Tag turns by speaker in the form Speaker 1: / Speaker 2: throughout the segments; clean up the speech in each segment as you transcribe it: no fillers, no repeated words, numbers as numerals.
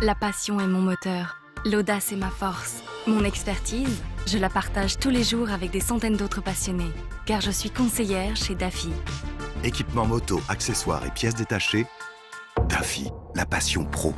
Speaker 1: La passion est mon moteur. L'audace est ma force. Mon expertise, je la partage tous les jours avec des centaines d'autres passionnés. Car je suis conseillère chez DAFI.
Speaker 2: Équipement moto, accessoires et pièces détachées. DAFI, la passion pro.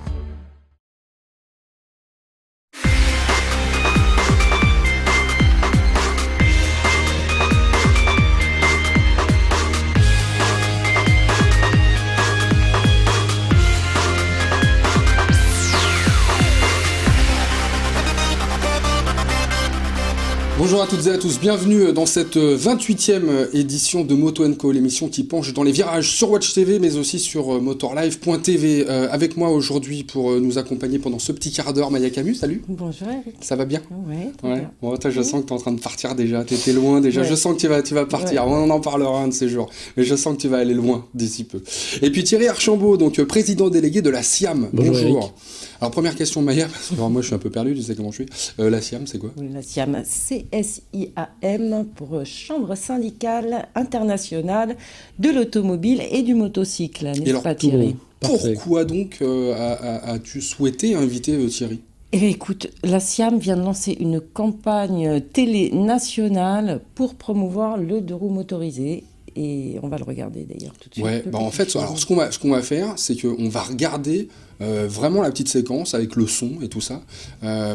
Speaker 3: Bonjour à toutes et à tous, bienvenue dans cette 28e édition de Moto & Co, l'émission qui penche dans les virages sur Watch TV mais aussi sur motorlive.tv. Avec moi aujourd'hui pour nous accompagner pendant ce petit quart d'heure, Maya Camus, salut.
Speaker 4: Bonjour Eric.
Speaker 3: Ça va bien?
Speaker 4: Ouais.
Speaker 3: Bon, toi, je sens que tu es en train de partir déjà, tu étais loin déjà, je sens que tu vas partir, on en parlera un de ces jours, mais je sens que tu vas aller loin d'ici peu. Et puis Thierry Archambault, donc président délégué de la SIAM. Bonjour. Alors première question Maya, parce que moi je suis un peu perdu, tu sais comment je suis. La SIAM c'est quoi?
Speaker 4: La SIAM, CSIAM pour Chambre syndicale internationale de l'automobile et du motocycle, n'est-ce pas Thierry?
Speaker 3: Pourquoi donc as-tu souhaité inviter Thierry?
Speaker 4: Eh bien, écoute, la SIAM vient de lancer une campagne télé nationale pour promouvoir le deux roues motorisé. Et on va le regarder d'ailleurs tout de suite.
Speaker 3: Ouais, en fait, alors, ce qu'on va faire, c'est qu'on va regarder vraiment la petite séquence avec le son et tout ça,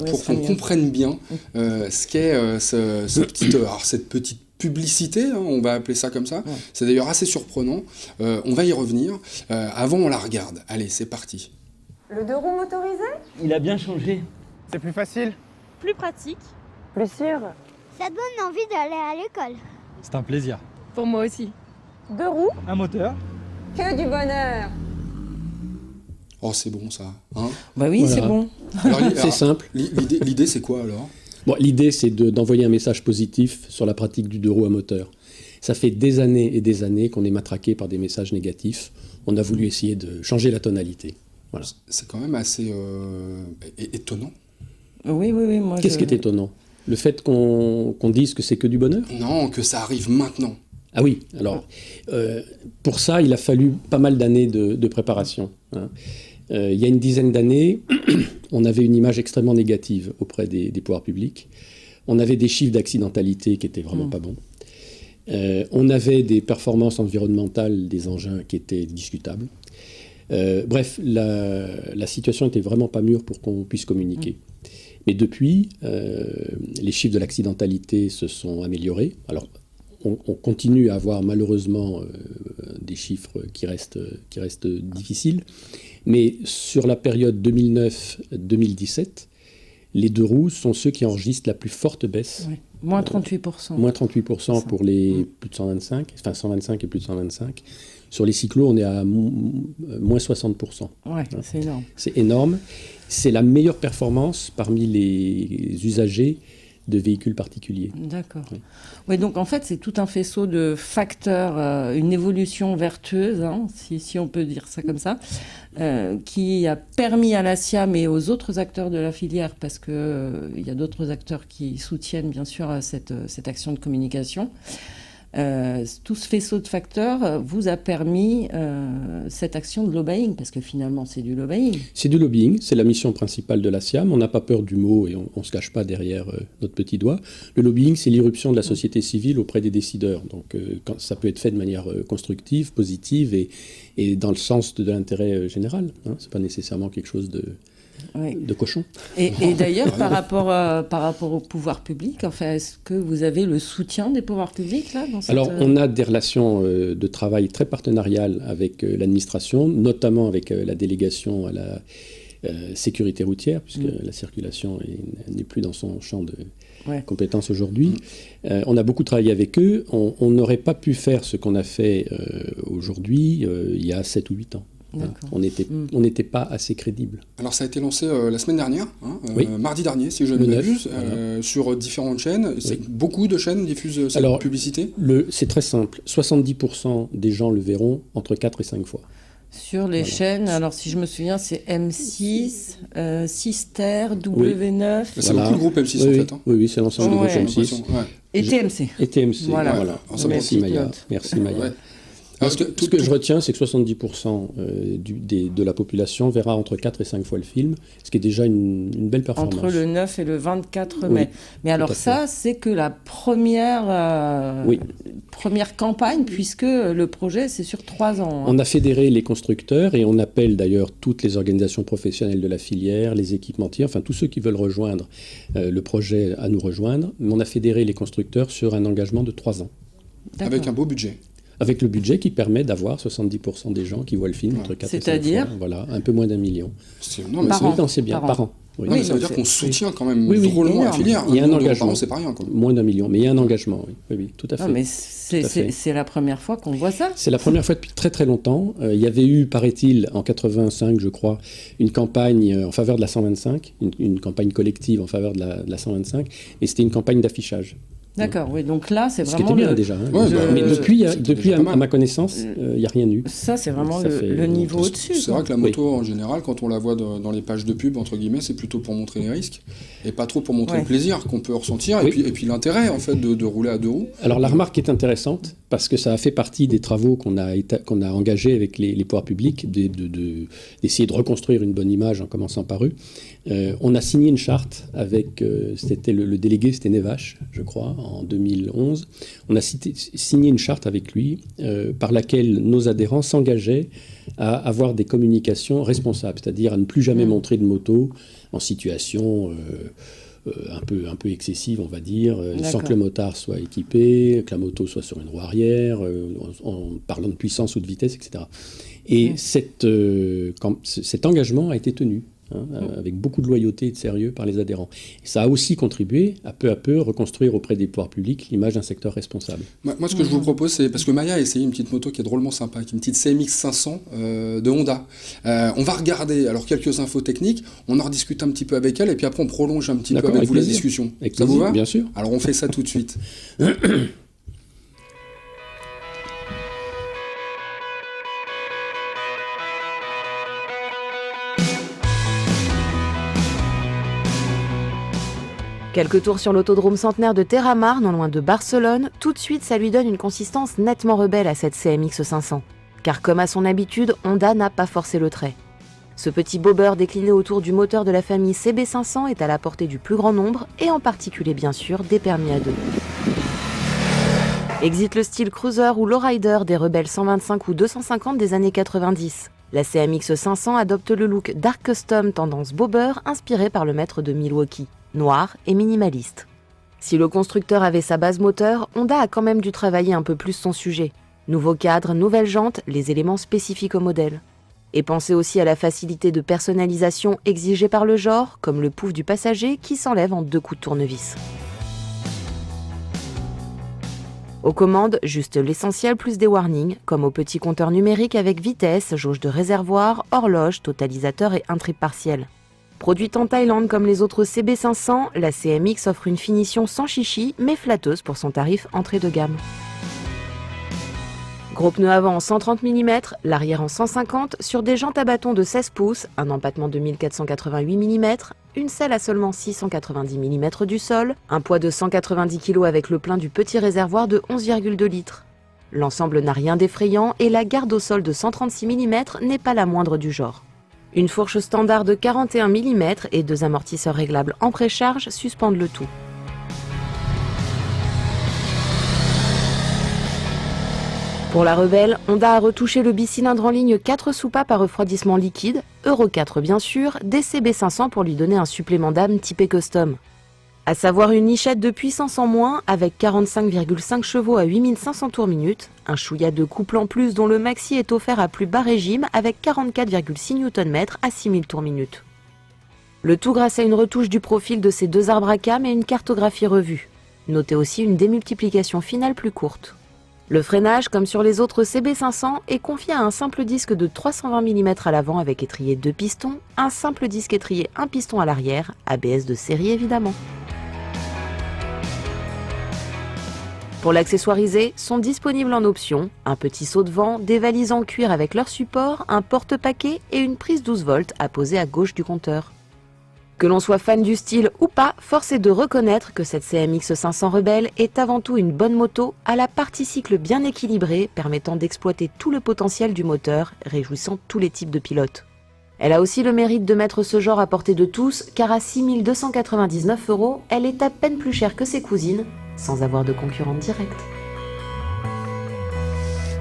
Speaker 3: pour qu'on comprenne bien ce qu'est cette petite publicité, hein, on va appeler ça comme ça. Ouais. C'est d'ailleurs assez surprenant. On va y revenir. Avant, on la regarde. Allez, c'est parti.
Speaker 5: Le deux roues motorisé ?
Speaker 6: Il a bien changé.
Speaker 7: C'est plus facile.
Speaker 5: Plus pratique.
Speaker 8: Plus sûr.
Speaker 9: Ça donne envie d'aller à l'école.
Speaker 7: C'est un plaisir.
Speaker 5: Pour moi aussi.
Speaker 8: Deux roues.
Speaker 7: Un moteur.
Speaker 8: Que du bonheur.
Speaker 3: Oh, c'est bon ça. Hein?
Speaker 4: Bah oui, voilà. C'est bon.
Speaker 10: C'est simple.
Speaker 3: L'idée, c'est quoi alors?
Speaker 10: Bon, l'idée, c'est d'envoyer un message positif sur la pratique du deux roues à moteur. Ça fait des années et des années qu'on est matraqué par des messages négatifs. On a voulu essayer de changer la tonalité. Voilà.
Speaker 3: C'est quand même assez étonnant.
Speaker 4: Oui.
Speaker 10: Qu'est-ce qui est étonnant? Le fait qu'on dise que c'est que du bonheur?
Speaker 3: Non, que ça arrive maintenant.
Speaker 10: Ah oui, alors, pour ça, il a fallu pas mal d'années de préparation. Hein. Il y a une dizaine d'années, on avait une image extrêmement négative auprès des pouvoirs publics. On avait des chiffres d'accidentalité qui étaient vraiment pas bons. On avait des performances environnementales des engins qui étaient discutables. Bref, la situation n'était vraiment pas mûre pour qu'on puisse communiquer. Mais depuis, les chiffres de l'accidentalité se sont améliorés. Alors, on continue à avoir malheureusement des chiffres qui restent difficiles. Mais sur la période 2009-2017, les deux roues sont ceux qui enregistrent la plus forte baisse.
Speaker 4: Oui. Moins 38%.
Speaker 10: Moins 38% pour les plus de 125, enfin 125 et plus de 125. Sur les cyclos, on est à moins 60%.
Speaker 4: Ouais, c'est énorme.
Speaker 10: C'est énorme. C'est la meilleure performance parmi les usagers de véhicules particuliers.
Speaker 4: D'accord. Oui, donc en fait, c'est tout un faisceau de facteurs, une évolution vertueuse, hein, si on peut dire ça comme ça, qui a permis à la SIAM et aux autres acteurs de la filière, parce qu'il y a d'autres acteurs qui soutiennent bien sûr cette action de communication, tout ce faisceau de facteurs vous a permis cette action de lobbying, parce que finalement c'est du lobbying.
Speaker 10: C'est du lobbying, c'est la mission principale de la SIAM. On n'a pas peur du mot et on ne se cache pas derrière notre petit doigt. Le lobbying, c'est l'irruption de la société civile auprès des décideurs. Donc quand ça peut être fait de manière constructive, positive et dans le sens de l'intérêt général. Hein. Ce n'est pas nécessairement quelque chose de cochon.
Speaker 4: Et d'ailleurs, par rapport au pouvoir public, enfin, est-ce que vous avez le soutien des pouvoirs publics là, dans cette...
Speaker 10: Alors, on a des relations de travail très partenariales avec l'administration, notamment avec la délégation à la sécurité routière, puisque la circulation n'est plus dans son champ de compétences aujourd'hui. On a beaucoup travaillé avec eux. On n'aurait pas pu faire ce qu'on a fait aujourd'hui il y a 7 ou 8 ans. On n'était pas assez crédible.
Speaker 3: Alors ça a été lancé la semaine dernière, mardi dernier si je ne m'abuse, sur différentes chaînes. Beaucoup de chaînes diffusent cette publicité.
Speaker 10: C'est très simple, 70% des gens le verront entre 4 et 5 fois.
Speaker 4: Sur les chaînes, alors si je me souviens, c'est M6, Sister, W9...
Speaker 3: C'est beaucoup le groupe M6 en fait. Hein.
Speaker 10: Oui, c'est l'ensemble du groupe M6.
Speaker 4: Et TMC.
Speaker 10: Et TMC, voilà.
Speaker 3: Merci Maya.
Speaker 10: Merci Maya.
Speaker 3: Parce que
Speaker 10: Ce que je retiens, c'est que 70% de la population verra entre 4 et 5 fois le film, ce qui est déjà une belle performance.
Speaker 4: Entre le 9 et le 24
Speaker 10: Oui,
Speaker 4: mai. Mais alors
Speaker 10: tout à fait.
Speaker 4: ça, c'est que la première campagne, puisque le projet, c'est sur 3 ans.
Speaker 10: On a fédéré les constructeurs et on appelle d'ailleurs toutes les organisations professionnelles de la filière, les équipementiers, enfin tous ceux qui veulent rejoindre le projet à nous rejoindre. Mais on a fédéré les constructeurs sur un engagement de 3 ans.
Speaker 3: Avec un beau budget.
Speaker 10: Avec le budget qui permet d'avoir 70% des gens qui voient le film entre 4 et 5 fois.
Speaker 4: C'est-à-dire
Speaker 10: voilà, un peu moins d'1 million.
Speaker 3: Non, mais
Speaker 4: Par
Speaker 3: c'est
Speaker 4: an.
Speaker 10: Non, c'est bien, par an. Oui.
Speaker 3: Non, mais ça veut dire qu'on soutient quand même
Speaker 10: Oui,
Speaker 3: drôlement la
Speaker 4: énorme.
Speaker 3: filière.
Speaker 10: Il y a un
Speaker 3: million d'euros
Speaker 10: engagement.
Speaker 3: par an, c'est pas rien. Quoi.
Speaker 10: Moins d'1 million, mais il y a un engagement, oui, tout à fait.
Speaker 4: Non, mais
Speaker 10: Tout à fait.
Speaker 4: c'est la première fois qu'on voit ça.
Speaker 10: C'est la première fois depuis très très longtemps. Il y avait eu, paraît-il, en 85, je crois, une campagne en faveur de la 125, une campagne collective en faveur de la 125, et c'était une campagne d'affichage.
Speaker 4: D'accord, oui, donc là, c'est
Speaker 10: Ce qui
Speaker 4: vraiment
Speaker 10: était bien déjà. Hein.
Speaker 3: Ouais,
Speaker 10: Mais depuis
Speaker 3: déjà pas mal.
Speaker 10: à ma connaissance, il n'y a rien eu.
Speaker 4: Ça, c'est vraiment
Speaker 10: Ça fait
Speaker 4: le niveau
Speaker 10: longtemps.
Speaker 4: au-dessus.
Speaker 3: C'est
Speaker 4: quoi.
Speaker 3: vrai que la moto, en général, quand on la voit dans les pages de pub, entre guillemets, c'est plutôt pour montrer les risques et pas trop pour montrer
Speaker 4: Ouais.
Speaker 3: le plaisir qu'on peut ressentir
Speaker 10: Oui.
Speaker 3: et puis l'intérêt, en fait, de rouler à 2 roues.
Speaker 10: Alors la remarque est intéressante parce que ça a fait partie des travaux qu'on a engagés avec les pouvoirs publics d'essayer de reconstruire une bonne image en commençant par eux. On a signé une charte avec, c'était le délégué, c'était Nevache, je crois, en 2011. On a signé une charte avec lui par laquelle nos adhérents s'engageaient à avoir des communications responsables, c'est-à-dire à ne plus jamais montrer de moto en situation un peu excessive, on va dire, sans que le motard soit équipé, que la moto soit sur une roue arrière, en parlant de puissance ou de vitesse, etc. Et cet engagement a été tenu. Avec beaucoup de loyauté et de sérieux par les adhérents. Et ça a aussi contribué à peu reconstruire auprès des pouvoirs publics l'image d'un secteur responsable.
Speaker 3: Moi, ce que je vous propose, c'est parce que Maya a essayé une petite moto qui est drôlement sympa, qui est une petite CMX 500 de Honda. On va regarder alors quelques infos techniques, on en rediscute un petit peu avec elle et puis après on prolonge un petit peu avec vous la discussion. Ça vous va ?
Speaker 10: Bien sûr.
Speaker 3: Alors on fait ça tout de suite.
Speaker 6: Quelques tours sur l'autodrome centenaire de Terramar, non loin de Barcelone, tout de suite ça lui donne une consistance nettement rebelle à cette CMX 500. Car comme à son habitude, Honda n'a pas forcé le trait. Ce petit bobber décliné autour du moteur de la famille CB500 est à la portée du plus grand nombre, et en particulier bien sûr des permis à 2. Exit le style cruiser ou lowrider des rebelles 125 ou 250 des années 90. La CMX 500 adopte le look Dark Custom tendance bobber inspiré par le maître de Milwaukee. Noir et minimaliste. Si le constructeur avait sa base moteur, Honda a quand même dû travailler un peu plus son sujet. Nouveau cadre, nouvelles jantes, les éléments spécifiques au modèle. Et penser aussi à la facilité de personnalisation exigée par le genre, comme le pouf du passager qui s'enlève en 2 coups de tournevis. Aux commandes, juste l'essentiel plus des warnings, comme au petit compteur numérique avec vitesse, jauge de réservoir, horloge, totalisateur et un trip partiel. Produite en Thaïlande comme les autres CB500, la CMX offre une finition sans chichi, mais flatteuse pour son tarif entrée de gamme. Gros pneus avant en 130 mm, l'arrière en 150, sur des jantes à bâton de 16 pouces, un empattement de 1488 mm, une selle à seulement 690 mm du sol, un poids de 190 kg avec le plein du petit réservoir de 11,2 litres. L'ensemble n'a rien d'effrayant et la garde au sol de 136 mm n'est pas la moindre du genre. Une fourche standard de 41 mm et 2 amortisseurs réglables en précharge suspendent le tout. Pour la Rebelle, Honda a retouché le bicylindre en ligne 4 soupapes à refroidissement liquide, Euro 4 bien sûr, des CB500 pour lui donner un supplément d'âme typé custom. À savoir une nichette de puissance en moins avec 45,5 chevaux à 8500 tours minute, un chouïa de couple en plus dont le maxi est offert à plus bas régime avec 44,6 Nm à 6000 tours minute. Le tout grâce à une retouche du profil de ces 2 arbres à cames et une cartographie revue. Notez aussi une démultiplication finale plus courte. Le freinage, comme sur les autres CB500, est confié à un simple disque de 320 mm à l'avant avec étrier 2 pistons, un simple disque étrier 1 piston à l'arrière, ABS de série évidemment. Pour l'accessoiriser, sont disponibles en option un petit seau de vent, des valises en cuir avec leur support, un porte-paquet et une prise 12 volts à poser à gauche du compteur. Que l'on soit fan du style ou pas, force est de reconnaître que cette CMX 500 Rebelle est avant tout une bonne moto à la partie cycle bien équilibrée, permettant d'exploiter tout le potentiel du moteur, réjouissant tous les types de pilotes. Elle a aussi le mérite de mettre ce genre à portée de tous, car à 6 299 €, elle est à peine plus chère que ses cousines, sans avoir de concurrente directe.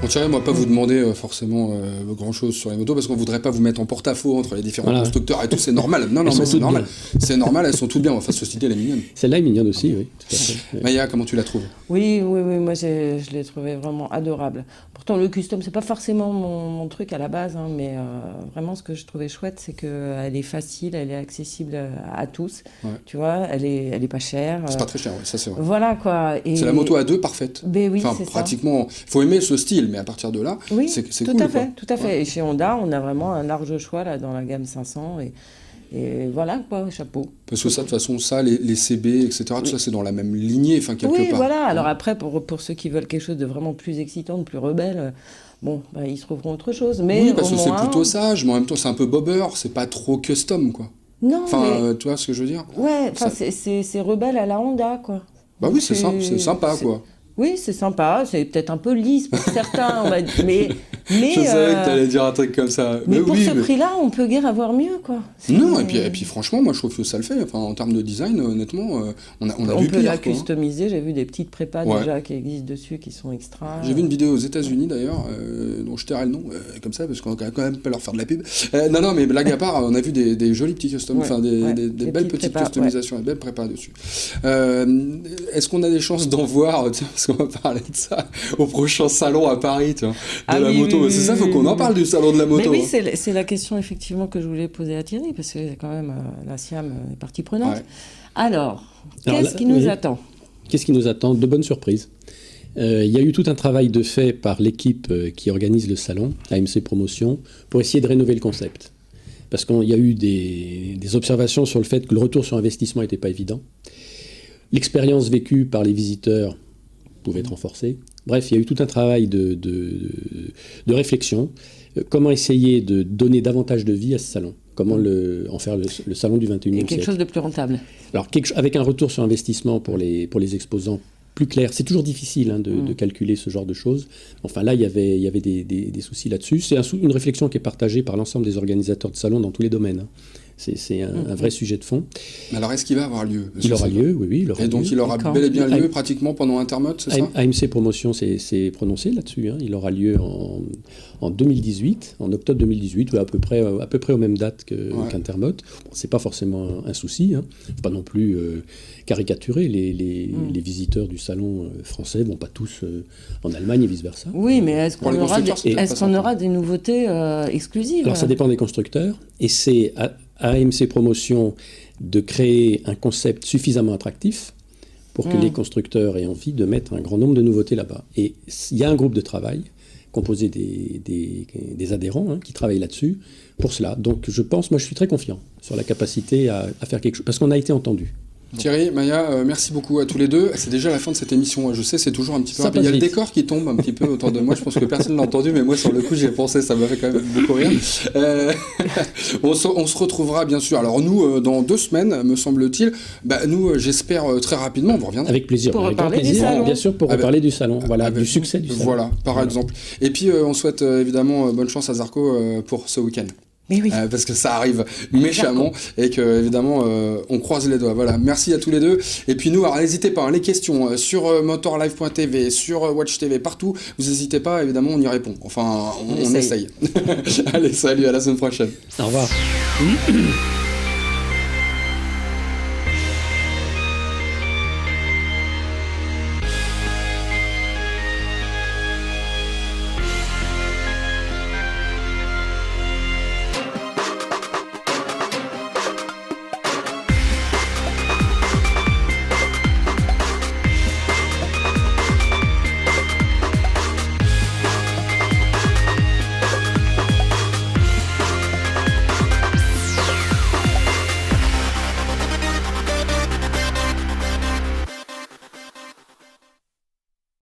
Speaker 3: Bon, Thierry, moi, pas vous demander forcément grand-chose sur les motos, parce qu'on voudrait pas vous mettre en porte-à-faux entre les différents constructeurs et tout, c'est normal. Non, mais c'est normal. C'est normal, elles sont toutes bien. Enfin, ceci dit, elle est mignonne.
Speaker 10: Celle-là est mignonne aussi, oui. Tout à fait.
Speaker 3: Maya, comment tu la trouves ?
Speaker 4: Oui, moi je l'ai trouvé vraiment adorable. Pourtant, le custom, c'est pas forcément mon truc à la base, hein, mais vraiment, ce que je trouvais chouette, c'est qu'elle est facile, elle est accessible à tous. Ouais. Tu vois, elle est pas chère.
Speaker 3: C'est pas très cher, oui, ça c'est vrai.
Speaker 4: Voilà, quoi. Et
Speaker 3: c'est la moto à deux parfaite.
Speaker 4: Ben oui,
Speaker 3: enfin,
Speaker 4: c'est
Speaker 3: pratiquement. Il faut aimer ce style, mais à partir de là,
Speaker 4: oui,
Speaker 3: c'est
Speaker 4: tout
Speaker 3: cool.
Speaker 4: Tout à fait. Ouais. Et chez Honda, on a vraiment un large choix là, dans la gamme 500. Et voilà, quoi, chapeau.
Speaker 3: Parce que ça, de toute façon, ça, les CB, etc., tout ça, c'est dans la même lignée, enfin, quelque part.
Speaker 4: Oui, voilà. Alors après, pour ceux qui veulent quelque chose de vraiment plus excitant, de plus rebelle, bon, ils trouveront autre chose. Mais
Speaker 3: oui, parce que c'est plutôt sage, mais en même temps, c'est un peu bobber, c'est pas trop custom, quoi.
Speaker 4: Non,
Speaker 3: enfin, tu vois ce que je veux dire ?
Speaker 4: Ouais, enfin, c'est rebelle à la Honda, quoi.
Speaker 3: Bah oui, c'est sympa, quoi.
Speaker 4: Oui, c'est sympa, c'est peut-être un peu lisse pour certains, mais
Speaker 3: je savais que t'allais dire un truc comme ça.
Speaker 4: Mais pour ce prix-là, on peut guère avoir mieux, quoi.
Speaker 3: Non, et puis franchement, moi je trouve que ça le fait. Enfin, en termes de design, honnêtement, on a vu pire.
Speaker 4: On peut la customiser, j'ai vu des petites prépas déjà qui existent dessus, qui sont extra.
Speaker 3: J'ai vu une vidéo aux États-Unis d'ailleurs, dont je tairai le nom, comme ça, parce qu'on va quand même pas leur faire de la pub. Non, mais blague à part, on a vu des jolis petits customs, enfin des belles petites customisations, des belles prépas dessus. Est-ce qu'on a des chances d'en voir, parce qu'on va parler de ça au prochain salon à Paris, de la moto. Oui, c'est ça, faut qu'on en parle du salon de la moto.
Speaker 4: Mais oui, c'est la question effectivement que je voulais poser à Thierry, parce que quand même la SIAM est partie prenante. Ouais. Alors, qu'est-ce qui nous attend ?
Speaker 10: Qu'est-ce qui nous attend ? De bonnes surprises. Il y a eu tout un travail de fait par l'équipe qui organise le salon, AMC Promotion, pour essayer de rénover le concept. Parce qu'il y a eu des observations sur le fait que le retour sur investissement n'était pas évident. L'expérience vécue par les visiteurs pouvait être renforcée. Bref, il y a eu tout un travail de réflexion. Comment essayer de donner davantage de vie à ce salon ? Comment en faire le salon du 21e siècle ?
Speaker 4: Quelque chose de plus rentable.
Speaker 10: Alors, avec un retour sur investissement pour les exposants plus clair. C'est toujours difficile de calculer ce genre de choses. Enfin, là, il y avait des soucis là-dessus. C'est une réflexion qui est partagée par l'ensemble des organisateurs de salons dans tous les domaines. C'est un vrai sujet de fond.
Speaker 3: Mais alors, est-ce qu'il va avoir lieu ?
Speaker 10: Il aura lieu, oui. Il aura
Speaker 3: et donc,
Speaker 10: lieu.
Speaker 3: il aura bel et bien lieu pratiquement pendant Intermode, c'est ça ?
Speaker 10: AMC Promotion s'est prononcé là-dessus. Il aura lieu en 2018, en octobre 2018, ou à peu près aux mêmes dates qu'Intermode. Bon, c'est pas forcément un souci. Il ne faut pas non plus caricaturer. Les visiteurs du salon français ne vont pas tous en Allemagne et vice-versa.
Speaker 4: Oui, mais est-ce qu'on aura des nouveautés exclusives ?
Speaker 10: Alors, ça dépend des constructeurs. Et c'est à AMC Promotion de créer un concept suffisamment attractif pour que les constructeurs aient envie de mettre un grand nombre de nouveautés là-bas. Et il y a un groupe de travail composé des adhérents qui travaillent là-dessus pour cela. Donc je suis très confiant sur la capacité à faire quelque chose, parce qu'on a été entendu.
Speaker 3: Thierry, Maya, merci beaucoup à tous les deux. C'est déjà la fin de cette émission. Je sais, c'est toujours un petit peu rapide. Il y a le décor qui tombe un petit peu autour de moi. Je pense que personne ne l'a entendu, mais moi, sur le coup, j'y ai pensé. Ça m'a fait quand même beaucoup rire. On se retrouvera, bien sûr. Alors, nous, dans 2 semaines, me semble-t-il. Nous, j'espère très rapidement, vous reviendrez.
Speaker 10: Avec plaisir.
Speaker 4: Pour reparler du salon.
Speaker 10: Bien sûr, pour reparler du salon. Voilà, du succès du salon.
Speaker 3: Voilà, par exemple. Et puis, on souhaite évidemment bonne chance à Zarco pour ce week-end.
Speaker 4: Mais oui.
Speaker 3: Parce que ça arrive méchamment et que évidemment on croise les doigts. Voilà, merci à tous les deux. Et puis nous, alors n'hésitez pas, les questions sur motorlive.tv, sur Watch TV, partout, vous n'hésitez pas, évidemment on y répond. Enfin, on essaye. Allez, salut, à la semaine prochaine.
Speaker 10: Au revoir.